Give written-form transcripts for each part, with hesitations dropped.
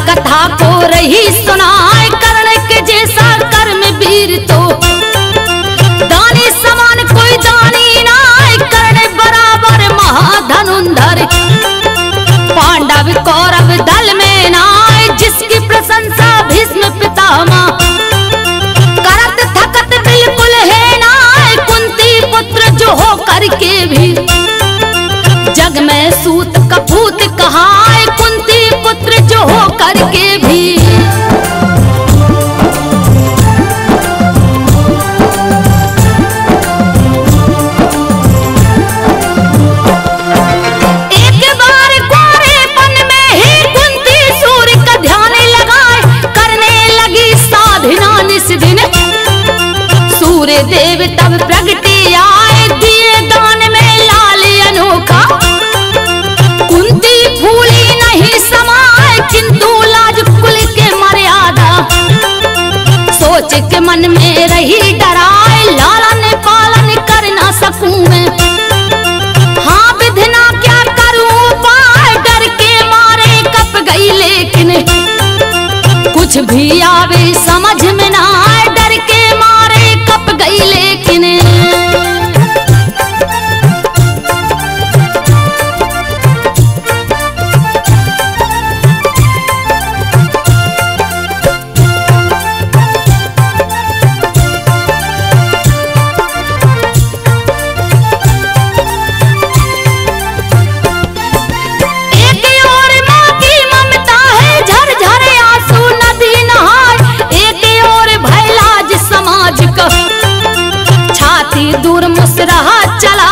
कथा को रही सुनाए, कर्ण के जैसा कर्म वीर तो दानी समान कोई दानी ना, कर्ण बराबर महाधनुंधर। पांडव कौरव दल में ना, जिसकी प्रशंसा भीष्म पितामह करत थकत बिल्कुल है ना, कुंती पुत्र जो हो करके भी जग में सूत कपूत कहाए, कुंती पुत्र जो हो करके भी। एक बार गोरेपन में ही कुंती सूर्य का ध्यान लगाए, करने लगी साधना निस दिन। सूर्य देव तब प्रगति आए, दिए दान में लाल अनोखा। कुंती फूली नहीं समाए, किंतु लाज कुल के मर्यादा सोच के मन में रही डराए, लालन पालन कर ना सकूं मैं। हाँ विधना क्या करूं पाए, डर के मारे कप गई लेकिन कुछ भी आवे समझ में ना आए, डर के मारे कप गई लेकिन। दूर मुसरहा चला,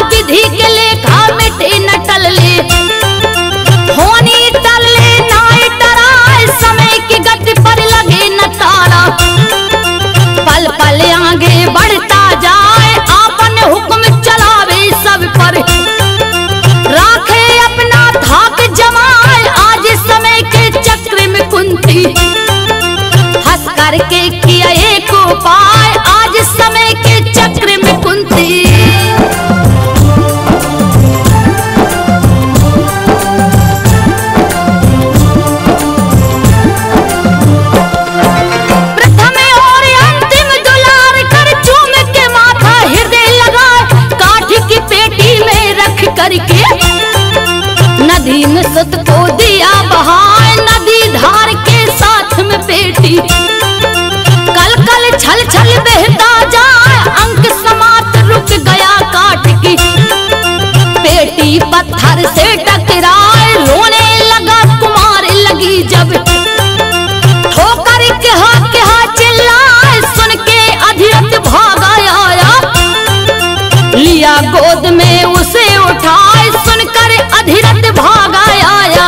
विधि के लेखा मिटे न टलले। होनी टलले नाई डराए, समय की गति पर लगे न ताला। पल पल आगे बढ़ता जाए, आपन हुक्म चलावे सब पर। राखे अपना धाक जमाए, आज समय के चक्र में कुंती हंस करके किया एक उपाय, आज समय के चक्र में कुंती। प्रथम और अंतिम दुलार कर चूम के माथा हृदय लगा, काठ की पेटी में रख करके नदी में सुत को दिया बहाए। नदी धार के साथ में पेटी कल कल छल छल बहता जाए, अंक समात रुक गया काठ की पेटी पत्थर से टकराए। रोने लगा कुमार लगी जब ठोकर कहा चिल्लाए, सुन के अधिरथ भागा आया। लिया गोद में उसे उठाए, सुनकर अधिरथ भागा आया।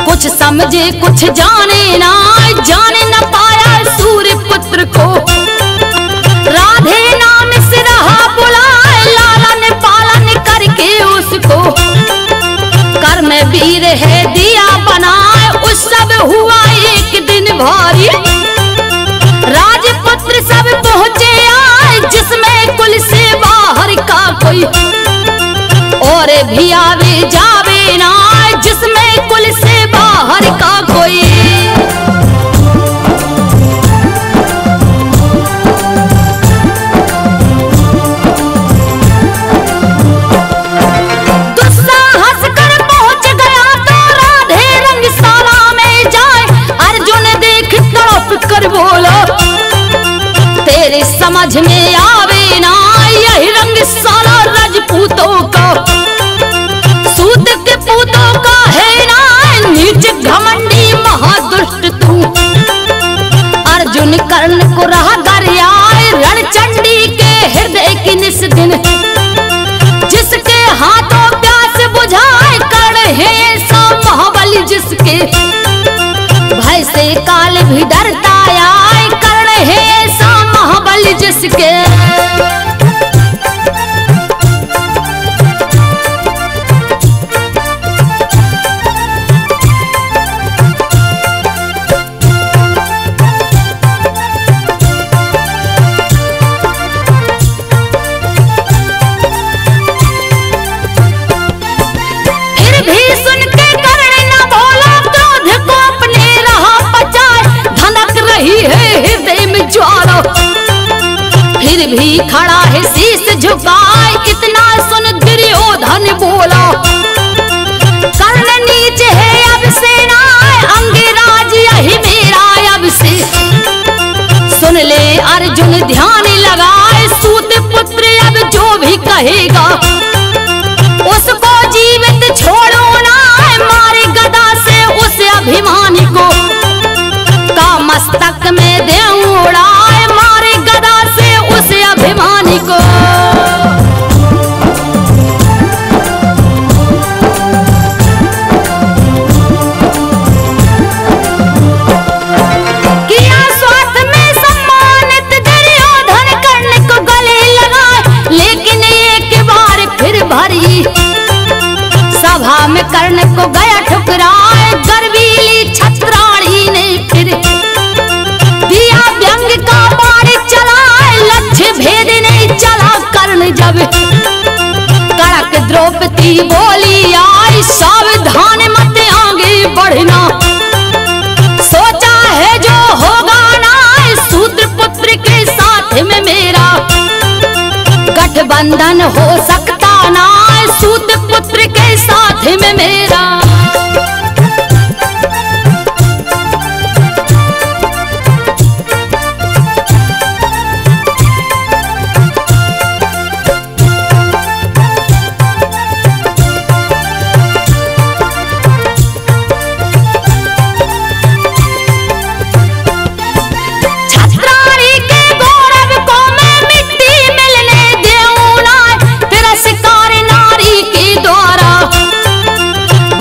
कुछ समझे कुछ जाने ना, जाने न पाया सूर्य पुत्र को। राधे नाम से रहा बुलाए, लालन पालन करके उसको। कर्म वीर है दिया बनाए, उस सब हुआ एक भारी। राजपुत्र सब पहुंचे आए जिसमें कुल से बाहर का कोई, और भी आवे जावे ना जिसमें कुल से बाहर का कोई। दुस्साहस कर पहुंच गया तो राधे रंगशाला में जाए। अर्जुन देख तड़प कर बोला तेरे समझ में आवे ना यही रंगशाला राजपूतों का, सूत के पूतों का है ना नीच घमंडी महादुष्ट तू। अर्जुन कर्ण को रहा दरियाए रणचंडी के हृदय की निस दिन, जिसके हाथों प्यास बुझाए कर्ण है ऐसा महाबली जिसके भय से काल भी डरता आए। कर्ण है ऐसा महाबली जिसके फिर भी खड़ा है शीश झुकाए। इतना सुन दुर्योधन बोला कर्ण नीच है अब से ना अंगराज यही मेरा अब से। सुन ले अर्जुन ध्यान लगाए सूत पुत्र अब जो भी कहेगा उसको जीवित छोड़ो ना, मारे गदा से उस अभिमानी को का मस्तक में दे उड़ाए। मारे गदा से उस अभिमानी को किया स्वार्थ में सम्मानित दुर्योधन कर्ण को गले लगाए। लेकिन एक बार फिर भरी सभा में कर्ण को गया ठुकराए। गर्वीली छत्राणी ने फिर दिया व्यंग का बाण चलाए। लक्ष्य भेद नहीं चला कर्ण जब कड़क द्रौपदी बोली आई सावधान मत आगे बढ़ना, सोचा है जो होगा ना सूत्र पुत्र के साथ में मेरा गठबंधन हो सकता ना सूत पुत्र के साथ में मेरा।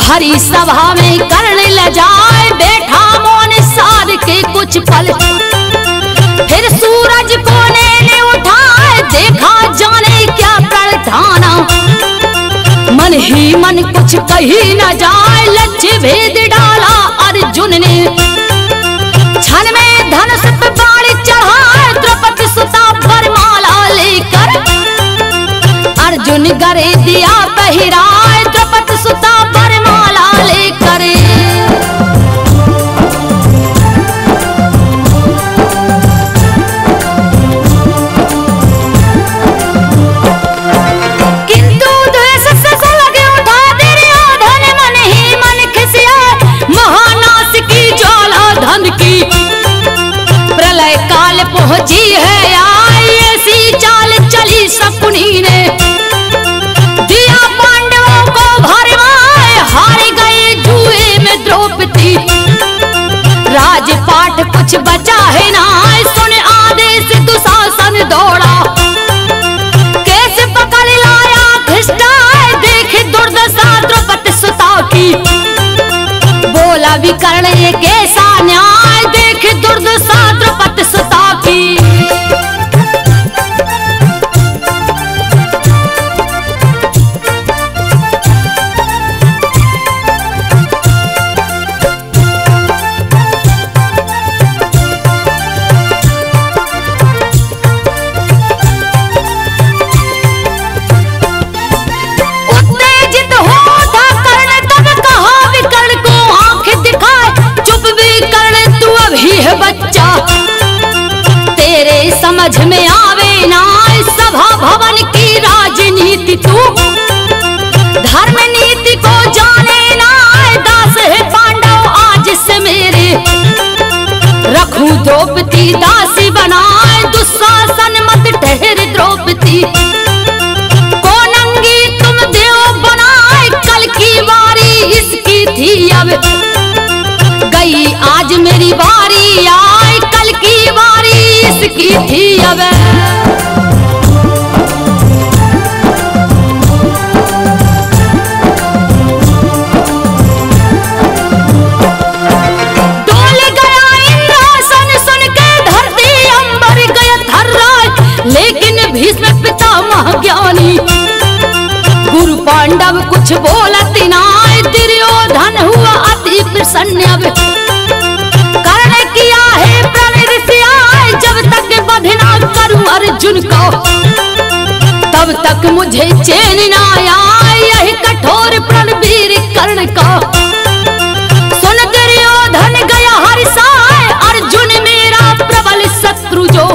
हरी सभा में कर्ण ले जाए बैठा मौन साध के कुछ पल। फिर सूरज को ने उठाए देखा जाने क्या प्रण ठाना। मन ही मन कुछ कही न जाए लक्ष्य भेद डाला अर्जुन ने। क्षण में धनुष पे बाण चढ़ाए द्रौपदी सुता वरमाला लेकर। अर्जुन गरे दिया पहराए द्रौपदी सुता वरमाला लेकर। किंतु द्वेष से सुलग उठा दुर्योधन मन ही मन खिसिया। महानाश की ज्वाला धन की प्रलय काल पहुंची है आई। ऐसी चाल चली शकुनी ने दिया पांडवों को भरमाए। हार गए जुए में द्रौपदी राजपाट कुछ बचा है ना। सुन आदेश दुशासन दौड़ा कैसे पकड़ लाया घिष्टा। देख दुर्दशा द्रौपदी सुता की बोला विकर्ण ये कैसा न्याय। देख दुर्दशा द्रौपदी सुता की। तेरे समझ में आवे ना सभा भवन की राजनीति, तू धर्म नीति को जाने ना दास है पांडव आज से मेरे। रखूं द्रौपदी दासी बनाए दुशासन मत ठहर द्रौपदी, कोनंगी तुम देव बनाए कल की बारी इसकी थी अब, गई आज मेरी बारी आए कल की बारी इसकी थी अब। डोल गया इंद्रासन सुन के धरती अंबर गया थर्राए, लेकिन भीष्म पितामह ज्ञानी गुरु पांडव कुछ बोलत नाय, दुर्योधन हुआ अति प्रसन्न अब। कर्ण किया है प्रण ऋषि आए, जब तक वध ना करूं अर्जुन को तब तक मुझे चैन ना आए, यही कठोर प्रण वीर कर्ण का। सुन दुर्योधन गया हर्षाए, अर्जुन मेरा प्रबल शत्रु जो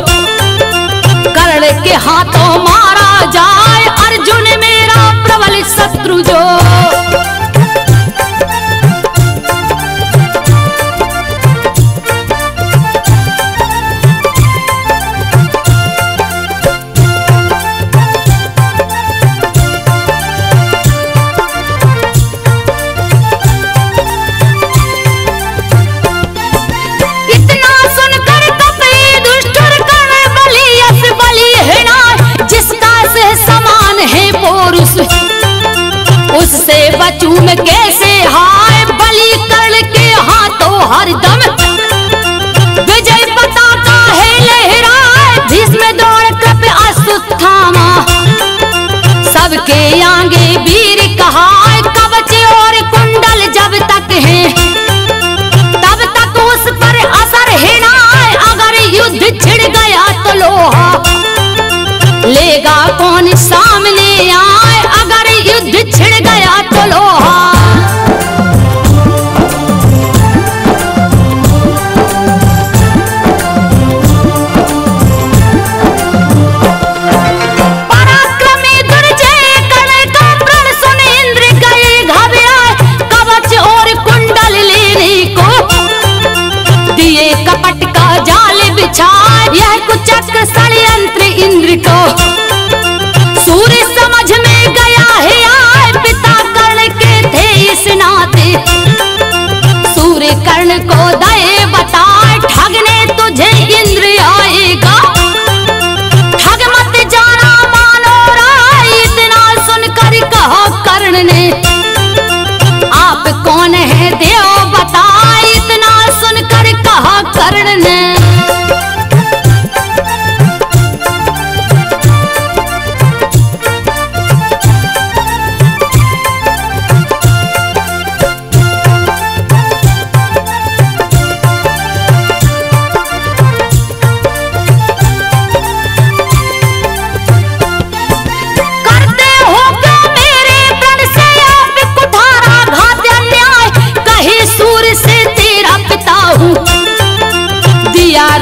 कर्ण के हाथों मारा जाए, अर्जुन मेरा प्रबल शत्रु जो। उससे बचूं मैं कैसे हाय, बलि कर्ण के हाथों हरदम विजय पताका है लहराए, भीष्म दौड़ कृप अश्वत्थामा सबके आगे वीर कहाए, कवच और कुंडल जब तक है तब तक उस पर असर है ना, अगर युद्ध छिड़ गया तो लोहा लेगा कौन सामने आए, अगर युद्ध छिड़ गया तो लोहा। पराक्रमी दुर्जय कर्ण का प्रण सुन इंद्र गए घबराए, कवच और कुंडल लेने को दिए कपट का जाल बिछाए, यह कुचक्र षड्यंत्र इंद्र को सूर्य समझ में गया है आए, पिता कर्ण के थे इस नाते। सूर्य कर्ण को दए बताए, ठगने तुझे इंद्र आएगा, ठग मत जाना मानो राय, इतना सुनकर कहा कर्ण ने आप कौन है देव बताए, इतना सुनकर कहा कर्ण ने।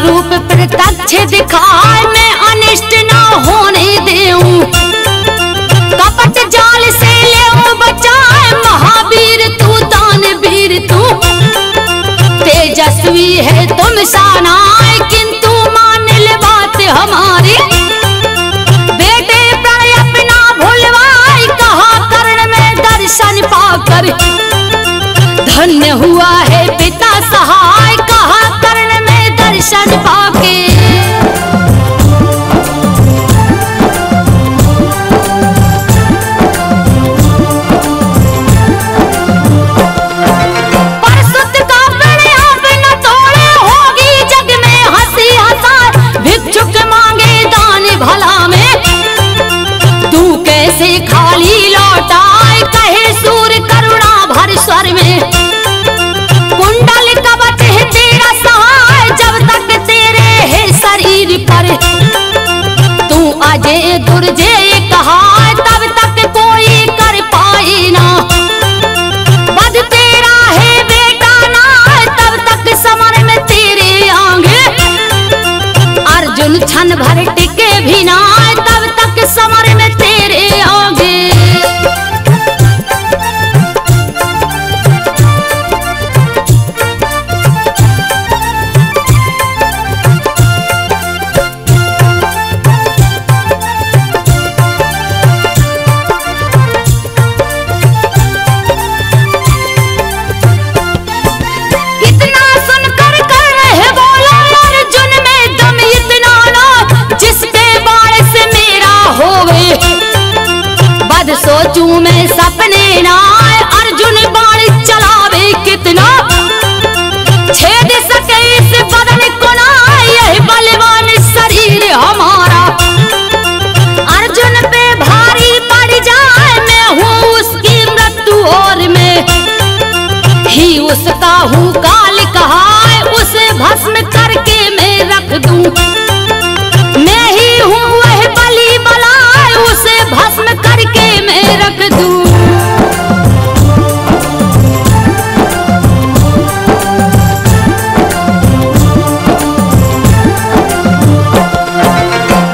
रूप प्रत्यक्ष दिखाए, मैं अनिष्ट ना होने देऊं, कपट जाल से ले बचाए, महावीर तू दानवीर तू तेजस्वी है तुम सानाए, किंतु मान ले बात हमारी, बेटे प्रण अपना भूलवाए, कहा कर्ण में दर्शन पाकर धन्य हुआ है पिता सहाय, कहा कर्ण में दर्शन पाके। परसुत का प्रण आप न तोड़े, होगी जग में हंसी हंसाए, भिक्षुक मांगे दान भला में तू कैसे खाली लौटाए, कहे सूर्य करुणा भर स्वर में कुंडल उसका हूँ काल कहाय, उसे भस्म करके मैं रख दूं। मैं ही हूँ वह बलि बलाय, उसे भस्म करके मैं रख दूं।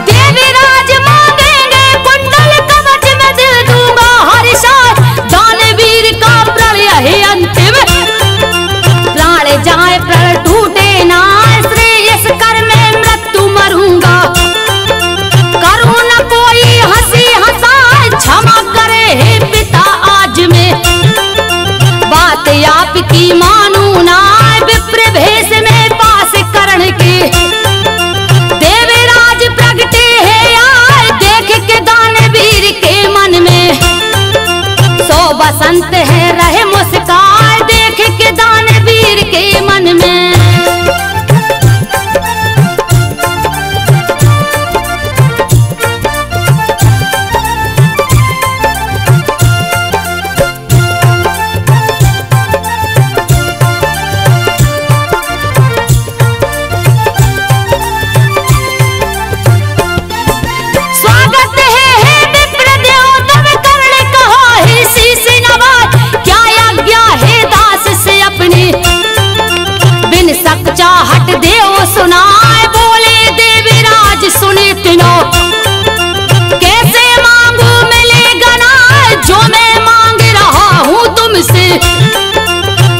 देवीराज मांगेंगे कुंडल कवच में दे दूंगा हर साल, दानवीर का प्रलय है अंतिम, प्राण जाए प्रण टूटे ना, श्रेयस कर में मृत्यु मरूंगा। करूं न कोई हंसी हंसाए, क्षमा करे हे पिता आज में, बात आपकी मानू ना, विप्र भेष में पास करण के। देवराज प्रगटे है आए, देख के दानवीर के मन में, सो बसंत है रहे मुस्कान, देख के दानवीर के मन में। स्वागत है विप्र देव तब कर्ण कहो है शीश नवाज, क्या आज्ञा है दास से अपनी, बिन शक चाहत देव सुनाए, बोले देवीराज सुने तीनों। कैसे मांगू मिलेगा ना जो मैं मांग रहा हूँ तुमसे,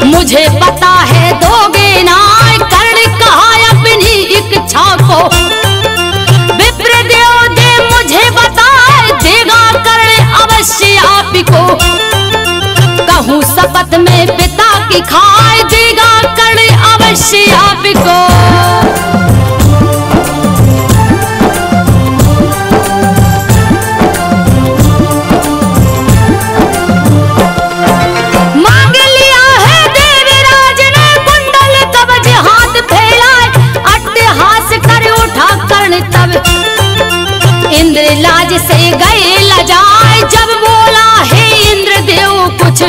मुझे पता है दोगे ना, कर्ण कहा अपनी इच्छा को। विप्र देव दे मुझे बताए, देगा कर्ण अवश्य आपको, कहूँ शपथ में पिता की खाए, देगा कर्ण अवश्य आपको। मांग लिया है देवराज ने कुंडल कवच, हाथ फैलाए अट्टहास कर उठा कर्ण तब, इंद्र लाज से गए लजाए, जब बोला है इंद्र देव कुछ,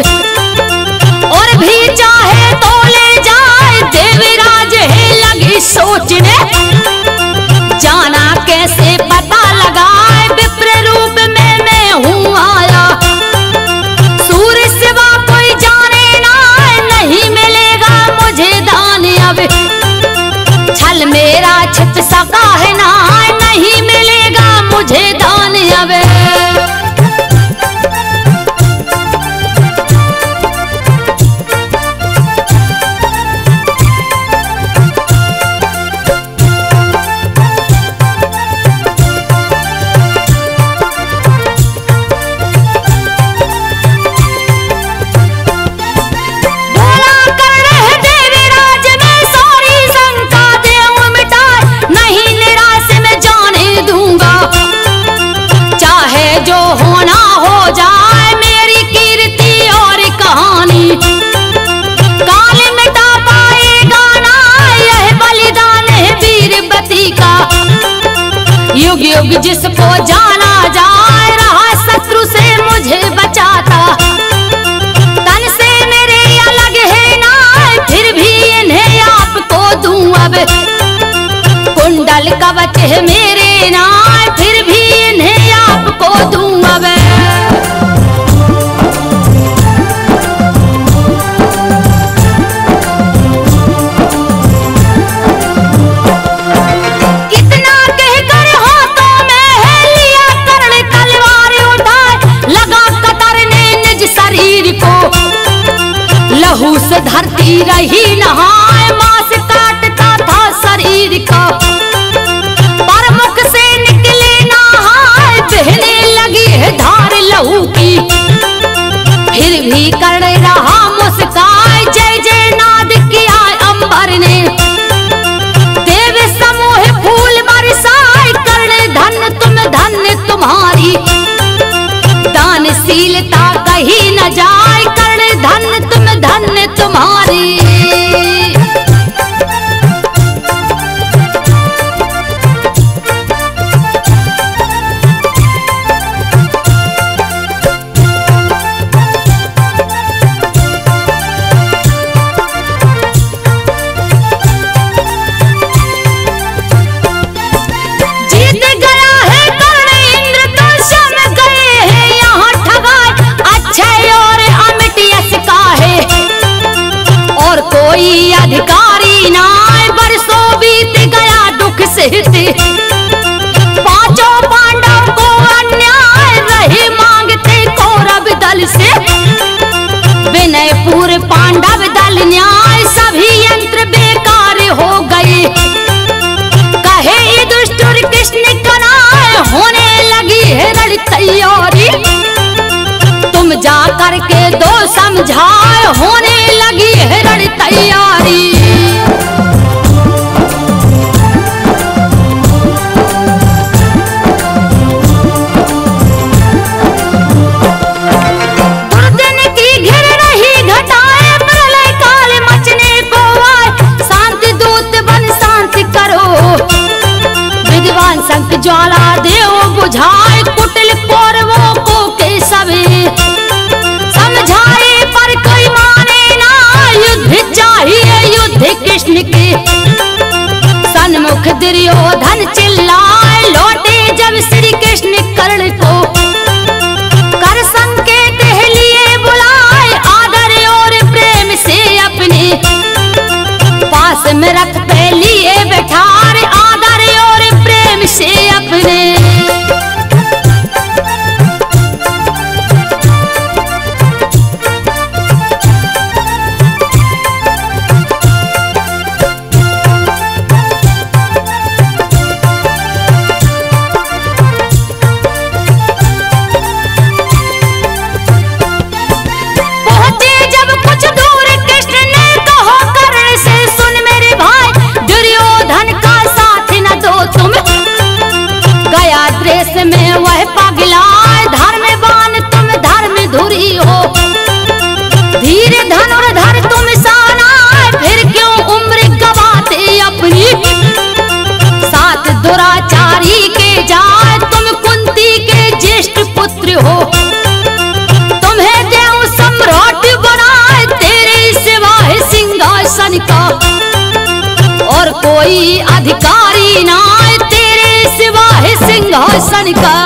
और भी चाहे तो ले जाए। देवराज है लगी सोचने, जाना कैसे पता लगाए, विप्र रूप में मैं हूँ आया, सूर्य सिवा कोई जाने ना, नहीं मिलेगा मुझे दान अब, छल मेरा छिप सका है ना, नहीं मिलेगा मुझे दान अब। बोला कर्ण है देवराज में सारी शंका देव मिटाए, नहीं निराश में जाने दूंगा, चाहे जो होना हो जाए, मेरी कीर्ति और कहानी, काल मिटा पाएगा ना, यह बलिदान है वीरवती का। युग युग जिसको जाना जाए, रहा शत्रु से मुझे बचाता, तन से मेरे अलग है ना, फिर भी इन्हें आपको दूं अब, कुंडल कवच है मेरे ना, फिर भी इन्हें आपको दूं अब। इतना कहकर हाथों में है लिया कर्ण तलवार उठाए, लगा कतरने निज शरीर को, लहू से धरती रही नहाए, मांस काटता था शरीर का, पर मुख से निकले नहाए, बहने लगी है धार लहू की, फिर भी कर्ण रहा मुस्काए, जय जय नाद किया अंबर ने, देव समूह फूल बरसाए, कर्ण धन तुम धन्य तुम्हारी, दानशीलता कहीं न जाए, कर्ण धन तुम धन्य तुम्हारी। जा करके दो समझाए, होने लगी हिरण तैयारी। दुर्दिन की घिर रही घटाए, प्रलय काल मचने को आए, शांति दूत बन शांति करो। विद्वान शंख ज्वाला देव बुझाए, कुटिल कौरवों को के सभी समझाए पर कोई माने ना, युद्ध चाहिए युद्ध कृष्ण के। सन्मुख दुर्योधन चिल्लाए, लौटे जब श्री कृष्ण कर्ण को, कर संकेत लिए बुलाए, आदर और प्रेम से अपने पास में रथ पे लिए बैठाए, आदर और प्रेम से अपने। में वह पगलाए, धर्मवान तुम धर्म धुरी हो, धीर धनुर्धर तुम साना, फिर क्यों उम्र गवाते अपनी। साथ दुराचारी के जाए, तुम कुंती के ज्येष्ठ पुत्र हो, तुम्हें देव सम्राट बनाए, तेरे सिवा है सिंहासन का और कोई अधिकारी ना, तेरे सिवा है सिंहासन का।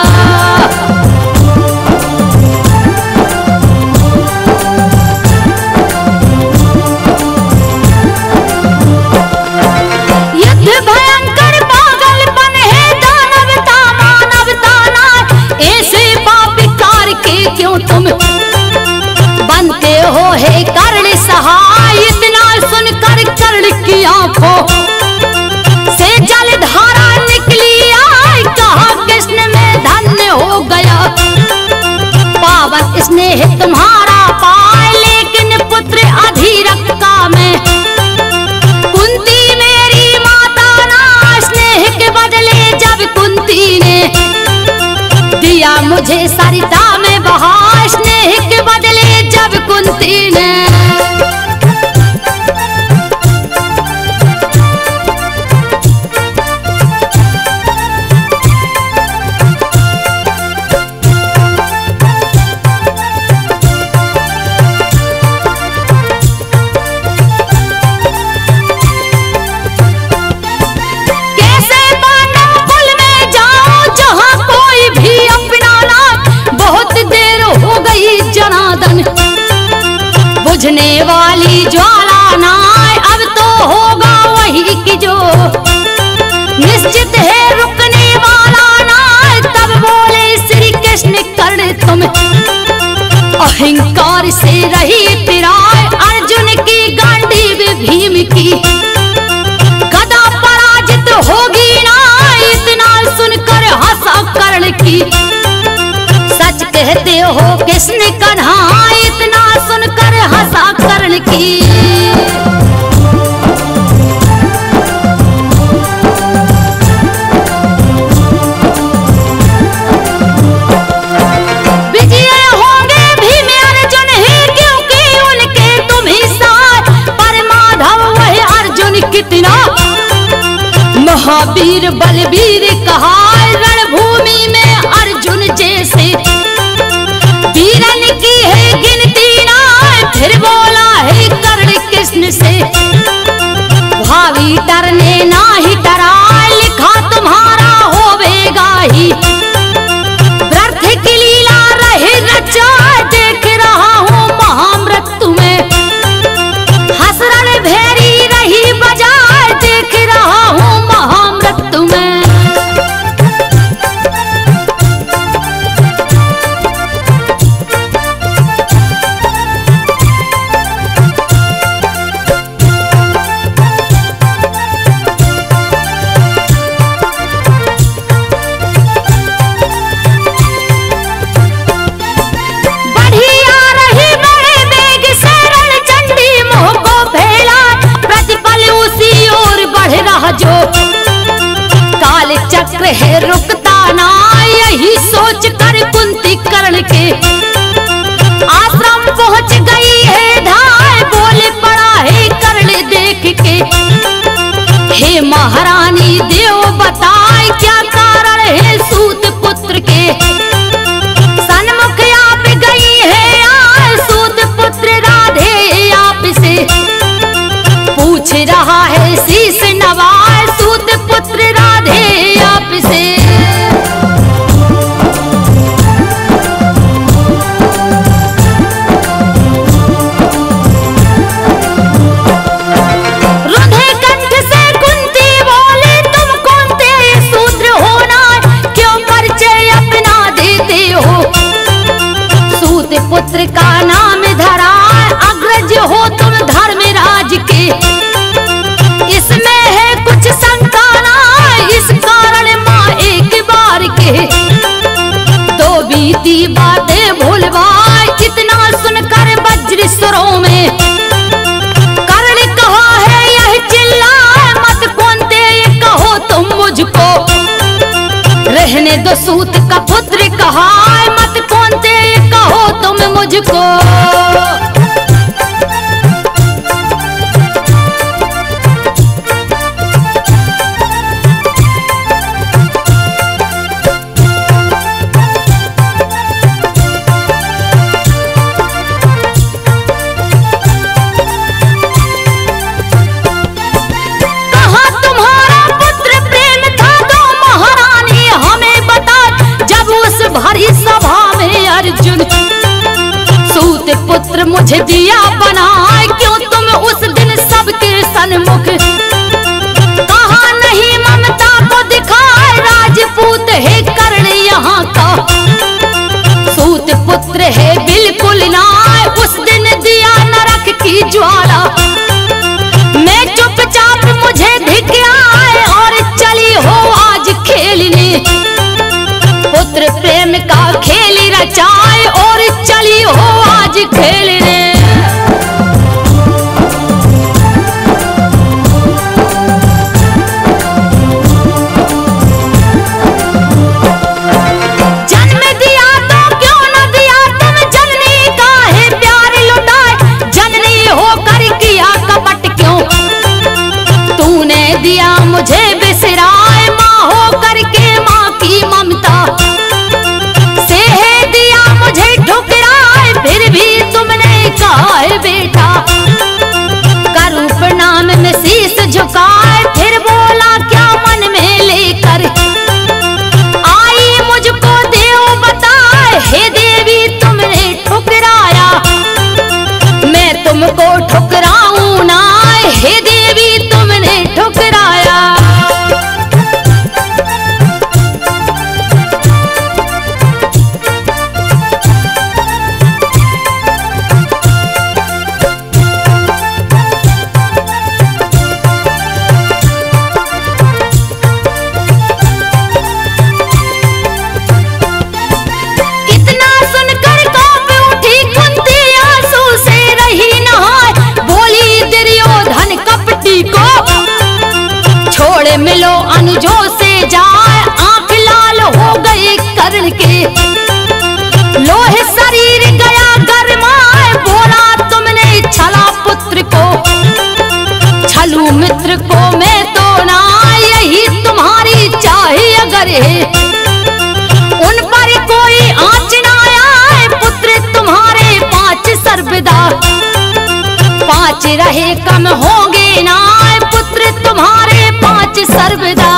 युद्ध भयंकर पागलपन है, दानवता मानवता ना, ऐसे पाप कार्य के क्यों तुम बनते हो हे कर्ण सहाय। इतना सुनकर कर्ण की आंखों से जलधारा निकली आए, कहा कृष्ण में धन्य हो गया पावन स्नेह तुम्हारा पाए, लेकिन पुत्र अधीरक का मैं, कुंती मेरी माता ना, स्नेह के बदले जब कुंती ने दिया मुझे सरिता में बहा, स्नेह के बदले जब कुंती ने। बुझने वाली ज्वाला ना, अब तो होगा वही कि जो निश्चित है रुकने वाला ना। तब बोले श्री कृष्ण कर्ण तुम अहंकार से रही पिराए, अर्जुन की गांडीव भीम की गदा पराजित होगी ना, इतना सुनकर हंसा कर्ण की। सच कहते हो कृष्ण कन्हा, इतना सुनकर हंसा कर्ण की। विजय होंगे भीम अर्जुन ही, क्योंकि उनके तुम ही साथ, पर माधव वह अर्जुन कितना महावीर बलवीर कहा, रणभूमि में अर्जुन जैसे वीरन की है गिनती ना। फिर बोला है कर्ण कृष्ण से, भावी डरने ना ही डरा, लिखा तुम्हारा होवेगा ही, व्यर्थ की लीला रहे रचा, देख रहा हूँ महामृत्यु में, हसरण भेरी रही बजाय, देख रहा हूँ महामृत्यु में। चक्र है रुकता ना, यही सोच कर कुंती कर्ण के आश्रम पहुंच गई है धाय। बोले पड़ा है कर्ण देख के, हे महारानी देव बताए क्या कारण है सूत पुत्र के। सन्मुख आप गई है आए सूत पुत्र राधे आप से, पूछ रहा है शीश नवाए सूत पुत्र राधे आप से। रुधे कंठ से कुंती बोले तुम कौन थे शूद्र होना, क्यों परिचय अपना देते हो। सूत पुत्र का नाम धरा अग्रज हो तुम धर्मराज के, इसमें है कुछ शंका ना, इस कारण माँ एक बार के। तो बीती बातें भूलवाए इतना सुनकर वज्र स्वरों में, कर्ण कहा है यह चिल्लाए मत कौनते कहो तुम मुझको। रहने दो सूत का पुत्र कहा मत कौनते कहो तुम मुझको। सूत पुत्र मुझे दिया बनाए क्यों तुम उस दिन सबके सन्मुख, कहा नहीं ममता को दिखाए राजपूत है कर्ण यहाँ का। सूत पुत्र है बिल्कुल ना, उस दिन दिया नरक की ज्वाला। मैं चुपचाप मुझे धिक आए और चली हो आज खेलने, पुत्र प्रेम का खेल रचाए और चली हो आज खेलने। जन्म दिया तो क्यों न दिया तुम जननी का है प्यार लुटाए, जननी होकर किया कपट क्यों। तूने दिया मुझे बिसराए माँ होकर के माँ की ममता, फिर भी तुमने कहा है बेटा। करूं प्रणाम में शीश झुकाए, फिर बोला क्या मन में लेकर आई मुझको देव बताए। हे देवी तुमने ठुकराया, मैं तुमको ठुकराऊं ना, हे देवी तुमने ठुकराया। मिलो अनुजों से जाए, आंख लाल हो गए कर्ण के, लोहे शरीर गया गरमाए। बोला तुमने छला पुत्र को, छलू मित्र को मैं तो ना, यही तुम्हारी चाहे अगर है। उन पर कोई आँच ना आए, पुत्र तुम्हारे 5 सर्वदा, 5 रहे कम होंगे ना, पुत्र तुम्हारे 5 सर्वदा।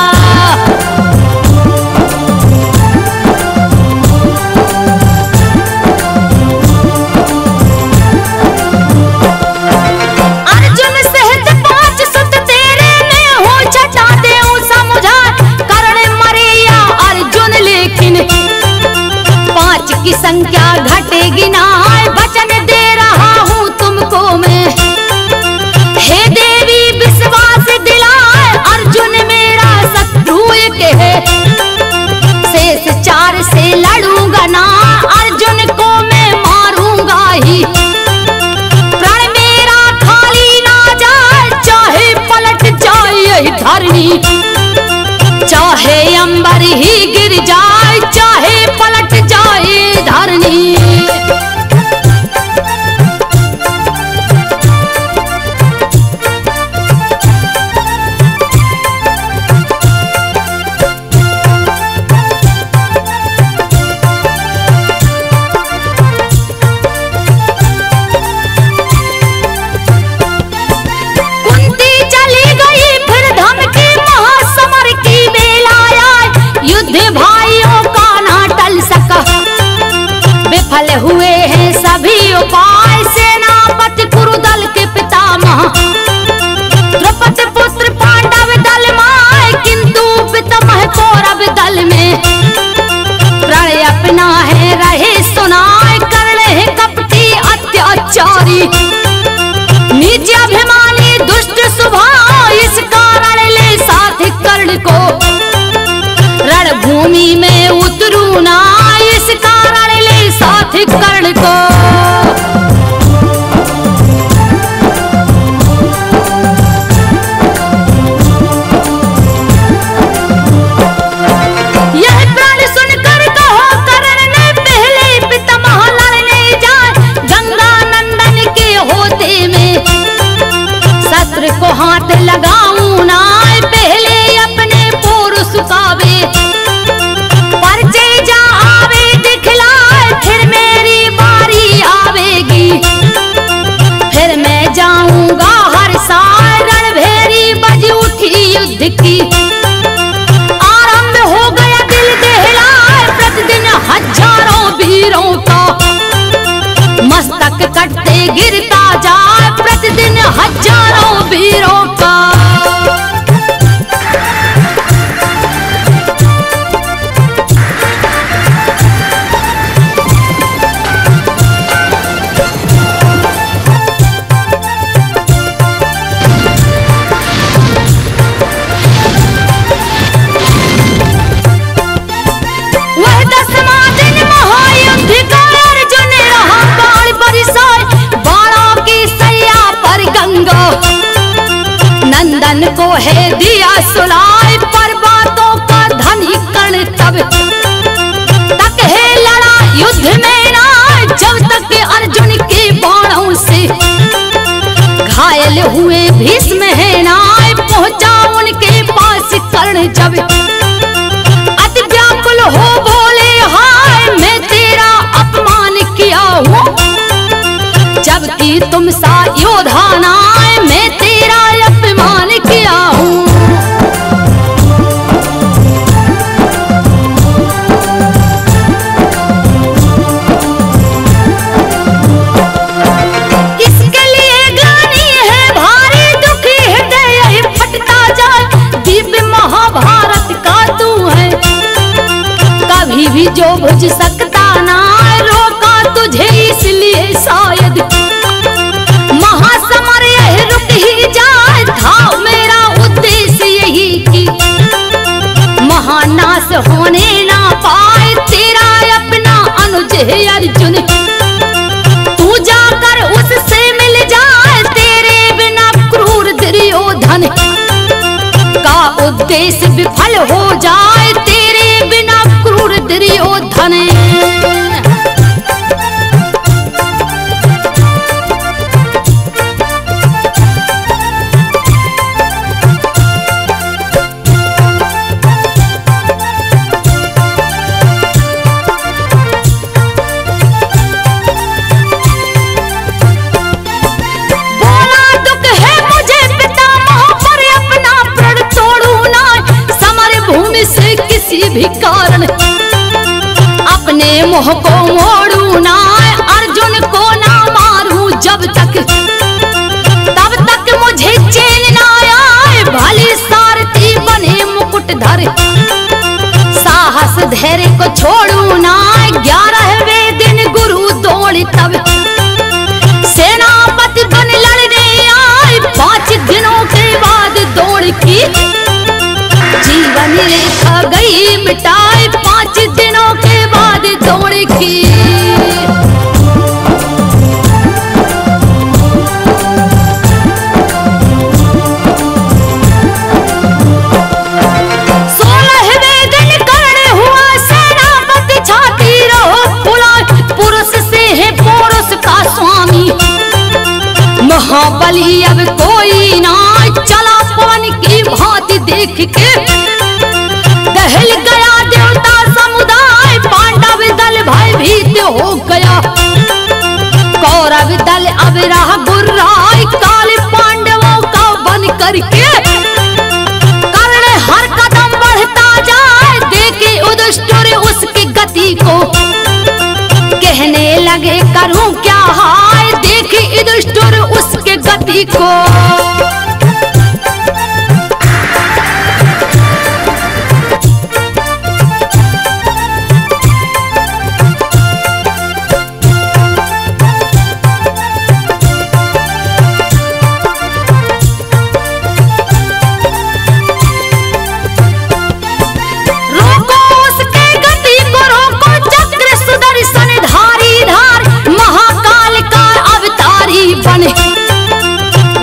अर्जुन सहित 5 सुत तेरे में हो, छटा देऊं समुझा कर्ण मरे या अर्जुन, लेकिन 5 की संख्या घटेगी ना, वचन दे रहा हूँ तुमको मैं। हे देवी विश्वास दिलाए, अर्जुन मेरा शत्रु एक है, शेष 4 से लड़ूंगा ना, अर्जुन को मैं मारूंगा ही। प्रण मेरा खाली ना जाए, चाहे पलट जाए यही धरनी, चाहे अंबर ही गिर जाए, चाहे पलट जाए धरनी। विफल हुए हैं सभी उपाय, सेनापति कुरुदल के पितामह। द्रौपदी पुत्र पांडव दल माए, किंतु पितामह कौरव दल में। प्रण अपना है रहे सुनाए, कर रहे कपटी अत्याचारी। नीच अभिमानी दुष्ट स्वभाव, इस कारण ले साथ कर्ण को। रणभूमि में उतरू ना, इस कारण ले साथ कर्ण को। यह प्राण सुनकर कहो कर्ण ने, पहले पितामह लड़ने जाए गंगा नंदन के होते में। शस्त्र को हाथ लगाऊं ना, पहले अपने पुरुष कावे। की आरंभ हो गया दिल दहलाए, प्रतिदिन हजारों वीरों का मस्तक कटते गिरता जाए, प्रतिदिन हजारों वीरों का। नंदन को है दिया सुलाए, पर्वतों का धनी कर्ण तब तक है लड़ा युद्ध में ना, जब तक अर्जुन के बाणों से घायल हुए भीष्म है ना। पहुंचा उनके पास कर्ण जब अति व्याकुल हो बोले, हाय मैं तेरा अपमान किया हूँ। जबकि तुम सा योद्धा ना, मैं तेरा अपमान किया हूँ। इसके लिए ग्लानि है भारी, दुखी हृदय फटता जाए, दिव्य महाभारत का तू है। कभी भी जो बुझ सकता ना, रोका तुझे इसलिए शायद। महासमर यह रुक ही जाए, था मेरा उद्देश्य यही कि महानाश होने ना पाए तेरा अपना अनुज है अर्जुन। तू जाकर उससे मिल जाए, तेरे बिना क्रूर दुर्योधन का उद्देश्य विफल हो जाए, तेरे बिना क्रूर दुर्योधन। भी कारण अपने मुंह को मोड़ू ना, अर्जुन को ना मारू जब तक, तब तक मुझे चैन ना आए। भले सारथी बने मुकुटधर, साहस धैर्य को छोड़ू ना। 11वें दिन गुरु दौड़ तब सेनापति बन लड़ने आए। 5 दिनों के बाद दौड़ की जीवन रेखा गई मिटाए, 5 दिनों के बाद दौड़ की। देख के दहल गया देवता समुदाय, पांडव दल भयभीत हो गया। कौरव दल अब रहा गुर्राए, काले पांडवों का बन करके कर्ण हर कदम बढ़ता जाए। देखे युधिष्ठिर उसकी गति को, कहने लगे करूं क्या हाय। देखी युधिष्ठिर उसके गति को,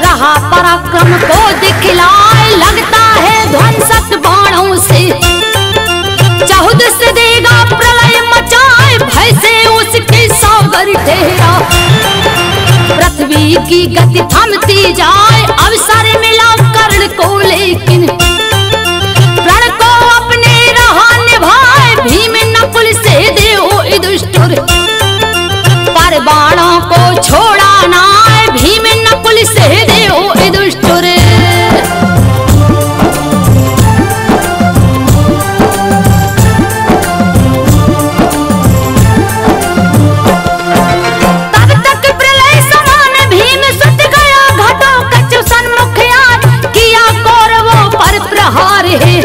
रहा पराक्रम को दिखलाए। लगता है ध्वंसक बाणों से, चाहुद से देगा प्रलय मचाए। भय से उसके सागर ठहरा, पृथ्वी की गति थमती जाए। अवसर मिला कर्ण को लेकिन प्रण को अपने रहा निभाए। भीम नकुल से देव युधिष्ठिर पर बाणों को छोड़ा ना। भीम नकुल से देव युधिष्ठिर तब तक प्रलय समान भीम सुत गया। घटोत्कच सन्मुख आए, किया कौरवों पर प्रहार है।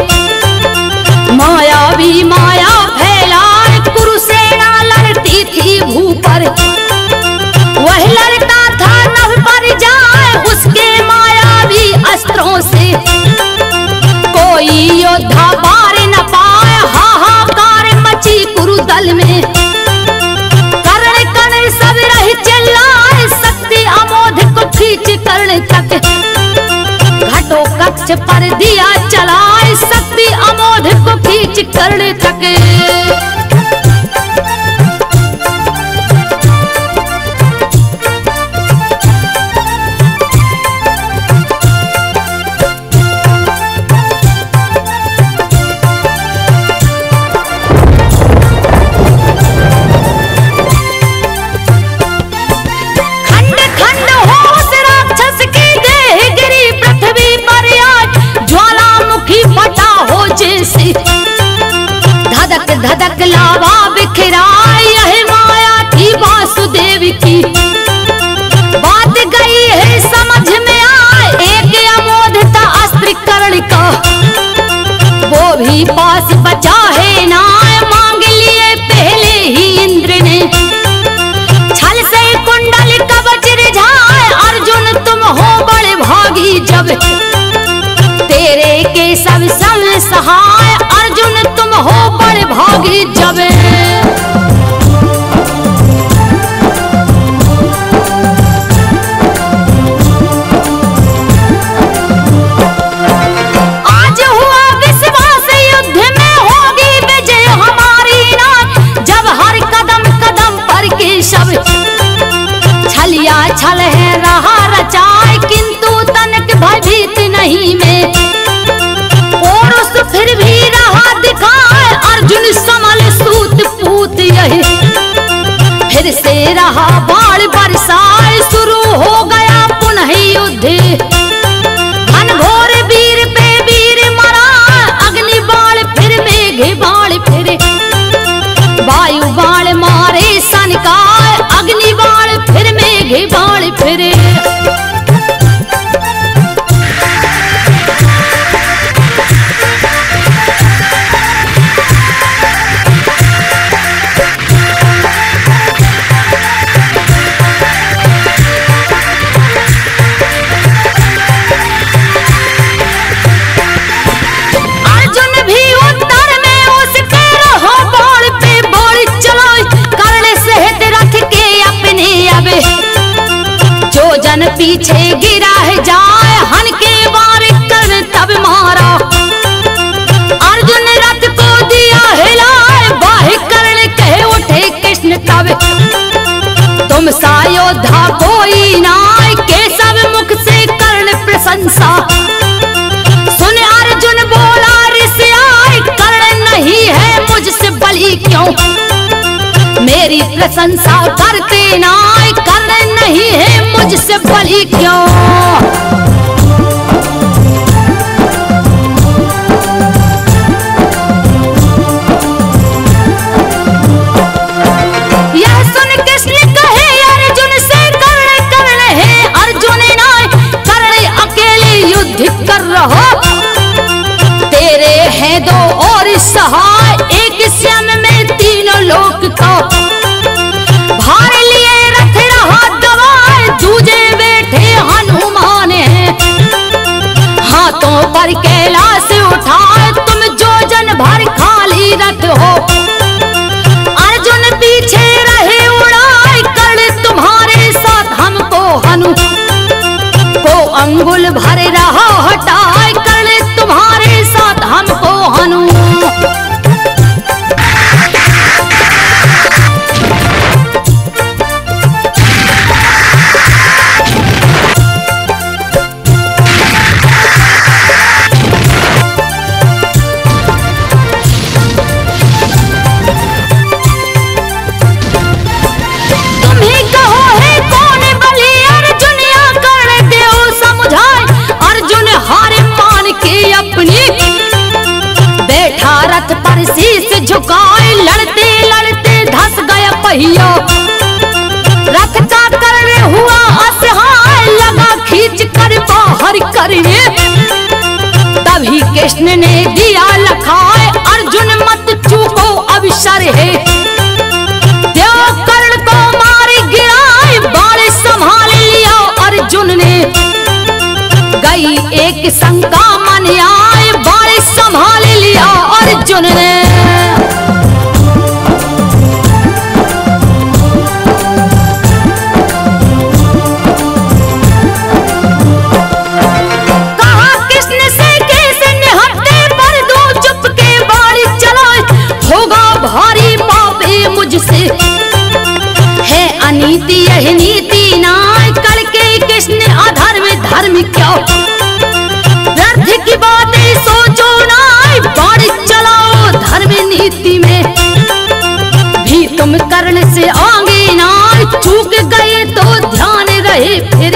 मायावी माया फैलाए, कुरुसेना लड़ती थी भू पर। वह लड़ता था नभ पर जाए, उसके मायावी अस्त्रों से कोई योद्धा पार न पाए। हाहाकार मची कुरुदल में, कर्ण कर्ण सब रह चिल्लाए। शक्ति अमोध को खींच कर्ण तक घटोत्कच पर दिया चलाए। शक्ति अमोध को खींच कर्ण तक धधक लावा बिखराए। यह माया थी वासुदेव की, बात गई है समझ में आए। एक अमोध था अस्त्र कर्ण का, वो भी पास बचा है ना। मांग लिए पहले ही इंद्र ने, छल से कुंडल कवच रिझाए। अर्जुन तुम हो बड़े भागी जब तेरे के सब संग सहाय। अर्जुन तुम हो बड़े भागी जब आज हुआ विश्वास, युद्ध में होगी विजय हमारी ना। जब हर कदम कदम पर के शब छलिया छल है रहा रचाए। किंतु तनक भयभीत नहीं में, पुरुष फिर भी रहा दिखाए। अर्जुन समल सूत पूत यही फिर से रहा बाण बरसाए। शुरू हो गया पुनः युद्ध, घनघोर वीर पे वीर मरा। अग्नि बाण फिर मेघ बाण फिर, वायु बाण मारे सनकाय। अग्नि बाण फिर मेघ बाण फिर, जन पीछे गिरा है जाए। हन के वार कर्ण तब मारा, अर्जुन रथ को दिया हिलाए। बाहि कर्ण कहे उठे कृष्ण तब, तुम सा योद्धा कोई नाय। केशव मुख से कर्ण प्रशंसा सुन अर्जुन प्रशंसा करते ना, करने नहीं है मुझसे बलि क्यों। यह सुन कृष्ण कहे अर्जुन से, कर्ण है अर्जुन नाय, कर्ण अकेले युद्ध कर रहो। तेरे हैं दो और सहाय, एक श्याम में तीनों लोक को। भार लिए रथ रहा गवाए, दूजे बैठे हनुमान है। हाथों पर कैलाश उठाए, तुम जो जन भर खाली रथ हो। अर्जुन पीछे रहे उड़ाए, कर्ण तुम्हारे साथ हमको हनु को अंगुल भर रहा हटाए, कर्ण तुम्हारे साथ हमको हनु। रथ पर शीश झुकाए, लड़ते लड़ते धस गया पहिया। रथ का कर्ण हुआ असहाय, लगा खींच कर बाहर करने। तभी कृष्ण ने दिया लखाए, अर्जुन मत चूको अवसर है। देव कर्ण को मारे गिराए, बाण संभाल लिया अर्जुन ने। गई एक शंका मन आए, बाण संभाल लिया अर्जुन ने। कहा कृष्ण से कैसे निहत्थे, पर दो चुप के बाण चलाए। होगा भारी पाप मुझसे, है अनीति यह नीति नाय। कल के कृष्ण अधर्म धर्म क्या, व्यर्थ की बातें सोचो ना। बाण चलाओ धर्म नीति में, भी तुम कर्ण से आगे ना। चूक गए तो ध्यान रहे फिर,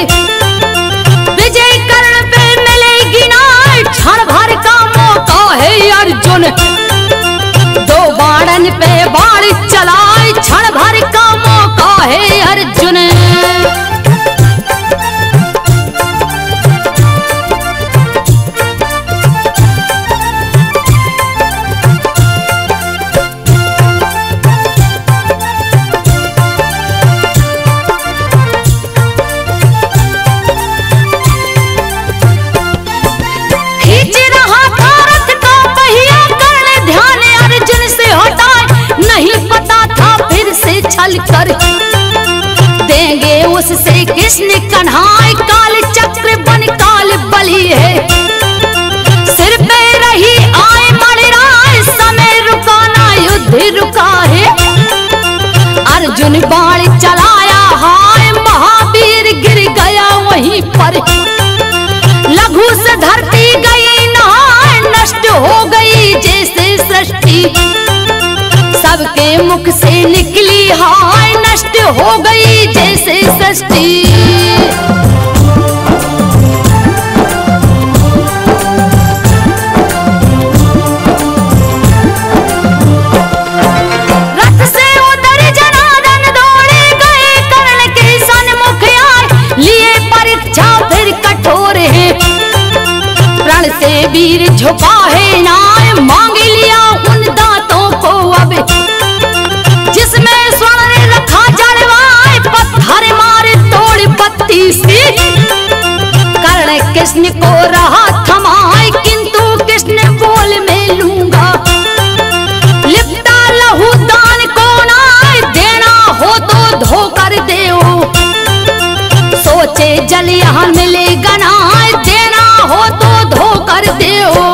विजय कर्ण पे मिलेगी ना। क्षण भर का मौका है अर्जुन, दो बाणन पे बाण चलाए। क्षण भर का मौका है अर्जुन। कर देंगे उससे कृष्ण कन्हाई, काल चक्र बन काल बलि है। सिर पे रही आए मणिराय, समय रुकाना युद्ध रुका है। अर्जुन बाण चलाया हाय, महावीर गिर गया वहीं पर। लघु से धरती गई नहाय, नष्ट हो गई जैसे सृष्टि। सबके मुख से निकली हाय, नष्ट हो गई जैसे सृष्टि। रथ से उतर जनार्दन दौड़े गए, कर्ण के सन्मुख आए। लिए परीक्षा फिर कठोर है, प्रण से वीर झुका है नाय। मांग लिया उन दांतों को अब, जिसमें स्वर्ण रखा जड़वाए। पत्थर मारे तोड़ पत्ती सी, कर्ण कृष्ण को रहा थमाए। किंतु कृष्ण बोल में लूंगा, लिपटा लहू दान को नाय। देना हो तो धोकर देओ, सोचे जल यहाँ मिलेगा नाय। देना हो तो धोकर देओ।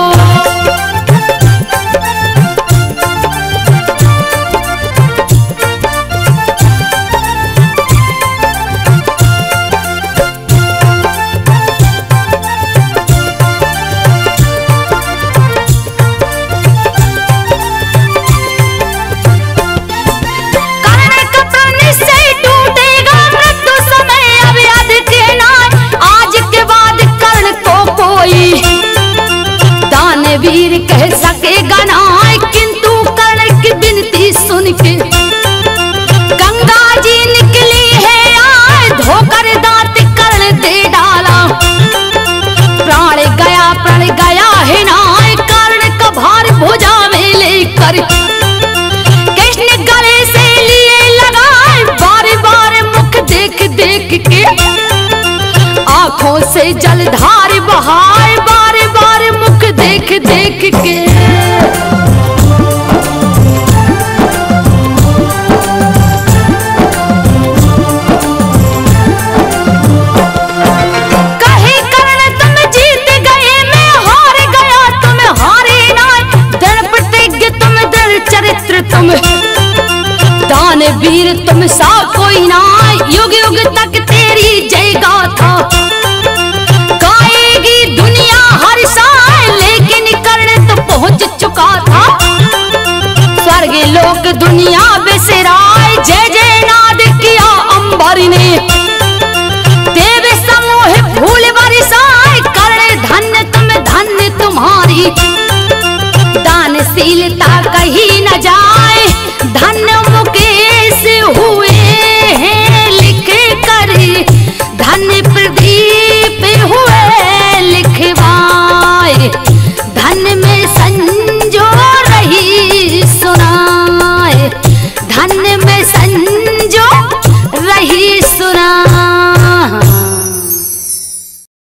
कर्ण का दानवीर कह सकेगा ना, किंतु कर्ण की विनती सुन के गंगा जी निकली है आए, धोकर दांत कर्ण दे डाला। प्राण गया है ना, कर्ण का भार भुजा में लेकर कृष्ण गले से लिए लगाए। बार बार मुख देख देख के आंखों से जलधार बहाए, बार बार मुख देख देख के। कहे कर्ण तुम जीत गए, मैं हार गया, तुम हारे ना। दृढ़ प्रतिज्ञ तुम, दृढ़ चरित्र तुम, दानवीर तुम सा कोई ना। युग युग तक तेरी जय गाथा गाएगी दुनिया हर साल, लेकिन कर्ण तो पहुंच चुका था स्वर्ग लोक दुनिया बिसराए। जय जय नाद किया अंबर ने, देव समूह फूल बरसाए। कर्ण धन्य तुम, धन्य तुम्हारी दानशीलता कही न जाए। धन्य मुकेश हुए हैं लिख कर, धन्य प्रदीप हुए लिखवाए। धन्य में संजो रही सुनाए, धन्य में संजो